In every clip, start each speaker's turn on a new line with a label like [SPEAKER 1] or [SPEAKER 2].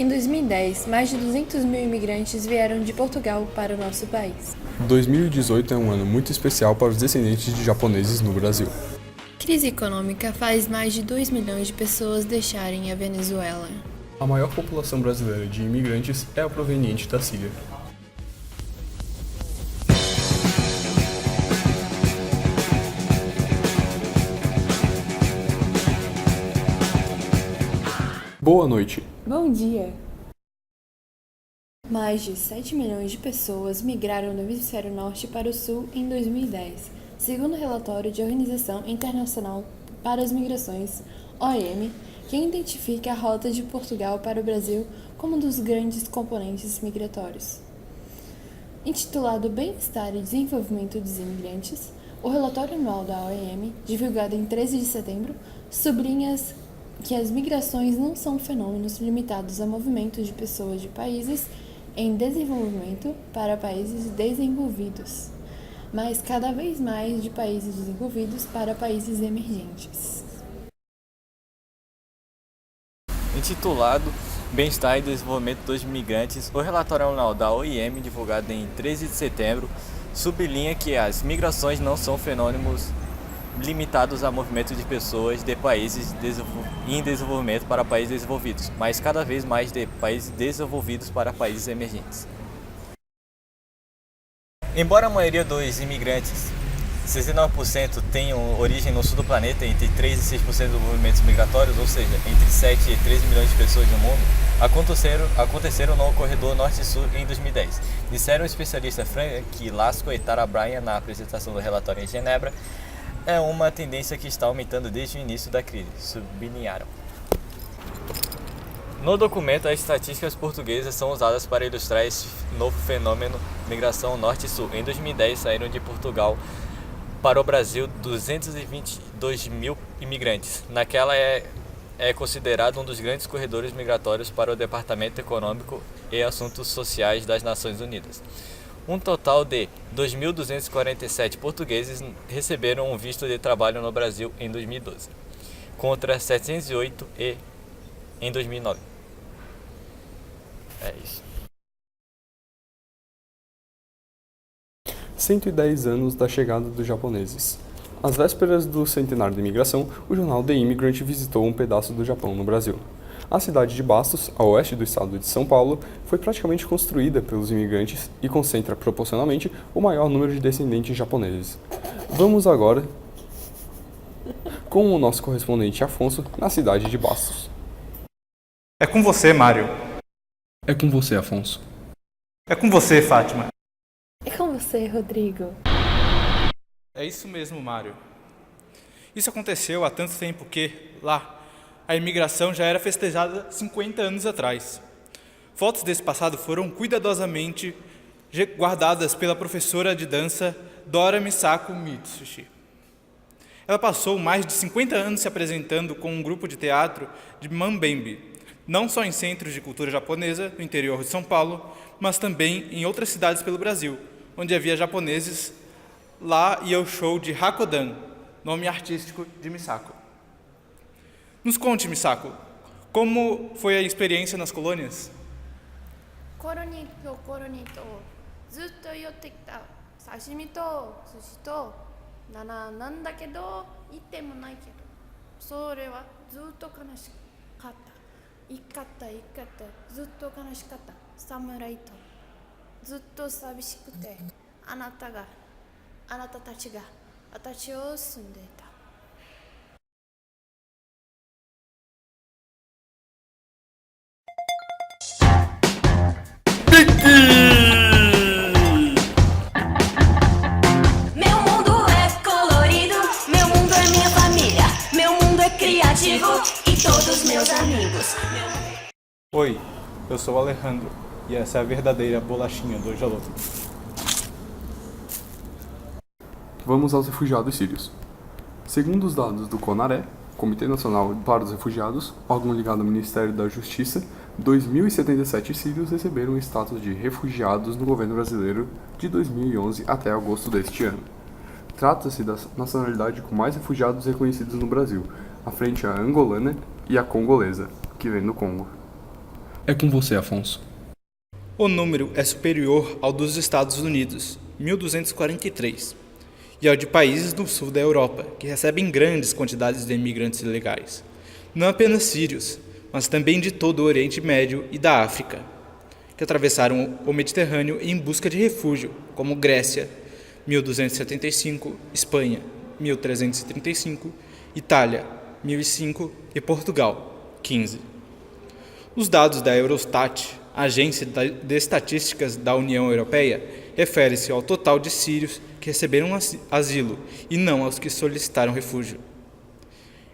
[SPEAKER 1] Em 2010, mais de 200 mil imigrantes vieram de Portugal para o nosso país.
[SPEAKER 2] 2018 é um ano muito especial para os descendentes de japoneses no Brasil.
[SPEAKER 1] Crise econômica faz mais de 2 milhões de pessoas deixarem a Venezuela.
[SPEAKER 2] A maior população brasileira de imigrantes é a proveniente da Síria. Boa noite.
[SPEAKER 1] Bom dia! Mais de 7 milhões de pessoas migraram do hemisfério norte para o sul em 2010, segundo o relatório de Organização Internacional para as Migrações, OIM, que identifica a rota de Portugal para o Brasil como um dos grandes componentes migratórios. Intitulado Bem-Estar e Desenvolvimento dos Imigrantes, o relatório anual da OIM, divulgado em 13 de setembro, sublinha que as migrações não são fenômenos limitados a movimentos de pessoas de países em desenvolvimento para países desenvolvidos, mas cada vez mais de países desenvolvidos para países emergentes.
[SPEAKER 3] Intitulado Bem-Estar e Desenvolvimento dos Migrantes, o relatório anual da OIM, divulgado em 13 de setembro, sublinha que as migrações não são fenômenos limitados a movimento de pessoas de países em desenvolvimento para países desenvolvidos, mas cada vez mais de países desenvolvidos para países emergentes. Embora a maioria dos imigrantes, 69%, tenham origem no sul do planeta, entre 3 e 6% dos movimentos migratórios, ou seja, entre 7 e 13 milhões de pessoas no mundo, aconteceram no corredor norte-sul em 2010. Disseram o especialista Frank Lasco e Tara Bryan na apresentação do relatório em Genebra. É uma tendência que está aumentando desde o início da crise, sublinharam. No documento, as estatísticas portuguesas são usadas para ilustrar esse novo fenômeno migração norte e sul. Em 2010, saíram de Portugal para o Brasil 222 mil imigrantes. Naquela é considerado um dos grandes corredores migratórios para o Departamento Econômico e Assuntos Sociais das Nações Unidas. Um total de 2.247 portugueses receberam um visto de trabalho no Brasil em 2012, contra 708 em 2009. É isso.
[SPEAKER 2] 110 anos da chegada dos japoneses. Às vésperas do centenário da imigração, o jornal The Immigrant visitou um pedaço do Japão no Brasil. A cidade de Bastos, a oeste do estado de São Paulo, foi praticamente construída pelos imigrantes e concentra proporcionalmente o maior número de descendentes japoneses. Vamos agora com o nosso correspondente Afonso na cidade de Bastos.
[SPEAKER 4] É com você, Mário.
[SPEAKER 2] É com você, Afonso.
[SPEAKER 4] É com você, Fátima.
[SPEAKER 1] É com você, Rodrigo.
[SPEAKER 4] É isso mesmo, Mário. Isso aconteceu há tanto tempo que, lá, a imigração já era festejada 50 anos atrás. Fotos desse passado foram cuidadosamente guardadas pela professora de dança Dora Misako Mitsushi. Ela passou mais de 50 anos se apresentando com um grupo de teatro de Mambembe, não só em centros de cultura japonesa, no interior de São Paulo, mas também em outras cidades pelo Brasil, onde havia japoneses. Lá ia o show de Hakodan, nome artístico de Misako. Nos conte, Misako, como foi a experiência nas colônias?
[SPEAKER 5] コロニとコロニとずっと寄ってきた刺身と寿司となんだけど行ってもないけどそれはずっと悲しかった生き方ずっと悲しかった侍とずっと寂しくてあなたたちが私を住んでいた
[SPEAKER 6] Meu mundo é colorido, meu mundo é minha família, meu mundo é criativo e todos meus amigos.
[SPEAKER 4] Oi, eu sou o Alejandro e essa é a verdadeira bolachinha do Jalô.
[SPEAKER 2] Vamos aos refugiados sírios. Segundo os dados do CONARE, Comitê Nacional para os Refugiados, órgão ligado ao Ministério da Justiça, 2.077 sírios receberam o status de refugiados no governo brasileiro de 2011 até agosto deste ano. Trata-se da nacionalidade com mais refugiados reconhecidos no Brasil, à frente a angolana e a congolesa, que vem do Congo. É com você, Afonso.
[SPEAKER 4] O número é superior ao dos Estados Unidos, 1.243, e ao de países do sul da Europa, que recebem grandes quantidades de imigrantes ilegais, não apenas sírios, mas também de todo o Oriente Médio e da África, que atravessaram o Mediterrâneo em busca de refúgio, como Grécia, 1.275, Espanha, 1.335, Itália, 1.005 e Portugal, 15. Os dados da Eurostat, a Agência de Estatísticas da União Europeia, referem-se ao total de sírios que receberam asilo e não aos que solicitaram refúgio.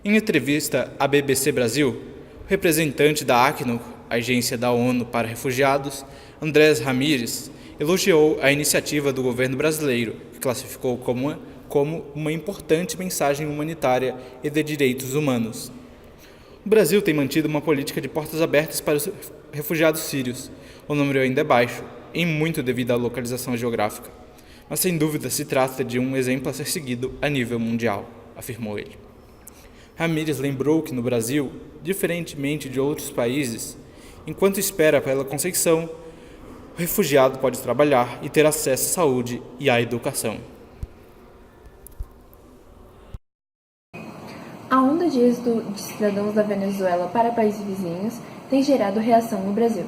[SPEAKER 4] Em entrevista à BBC Brasil, o representante da Acnur, a Agência da ONU para Refugiados, Andrés Ramírez, elogiou a iniciativa do governo brasileiro, que classificou como uma importante mensagem humanitária e de direitos humanos. O Brasil tem mantido uma política de portas abertas para os refugiados sírios. O número ainda é baixo, em muito devido à localização geográfica, mas sem dúvida se trata de um exemplo a ser seguido a nível mundial, afirmou ele. Ramírez lembrou que no Brasil, diferentemente de outros países, enquanto espera pela conceição, o refugiado pode trabalhar e ter acesso à saúde e à educação.
[SPEAKER 1] A onda de êxodo de cidadãos da Venezuela para países vizinhos tem gerado reação no Brasil.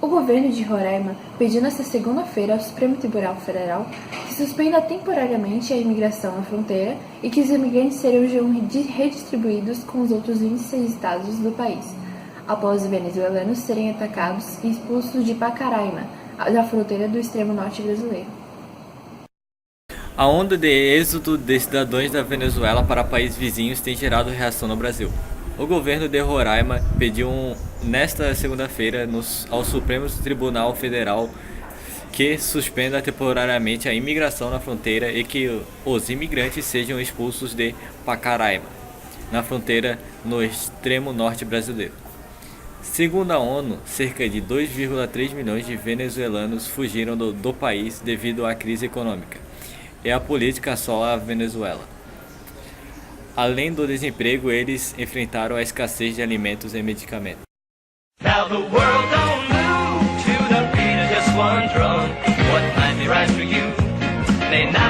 [SPEAKER 1] O governo de Roraima pediu nesta segunda-feira ao Supremo Tribunal Federal que suspenda temporariamente a imigração na fronteira e que os imigrantes sejam redistribuídos com os outros 26 estados do país, após os venezuelanos serem atacados e expulsos de Pacaraima, da fronteira do extremo norte brasileiro.
[SPEAKER 3] A onda de êxodo de cidadãos da Venezuela para países vizinhos tem gerado reação no Brasil. O governo de Roraima pediu nesta segunda-feira ao Supremo Tribunal Federal que suspenda temporariamente a imigração na fronteira e que os imigrantes sejam expulsos de Pacaraima, na fronteira no extremo norte brasileiro. Segundo a ONU, cerca de 2,3 milhões de venezuelanos fugiram do país devido à crise econômica e a política assola a Venezuela. Além do desemprego, eles enfrentaram a escassez de alimentos e medicamentos.
[SPEAKER 7] Now the world don't move to the beat of just one drum. What might be right for you may not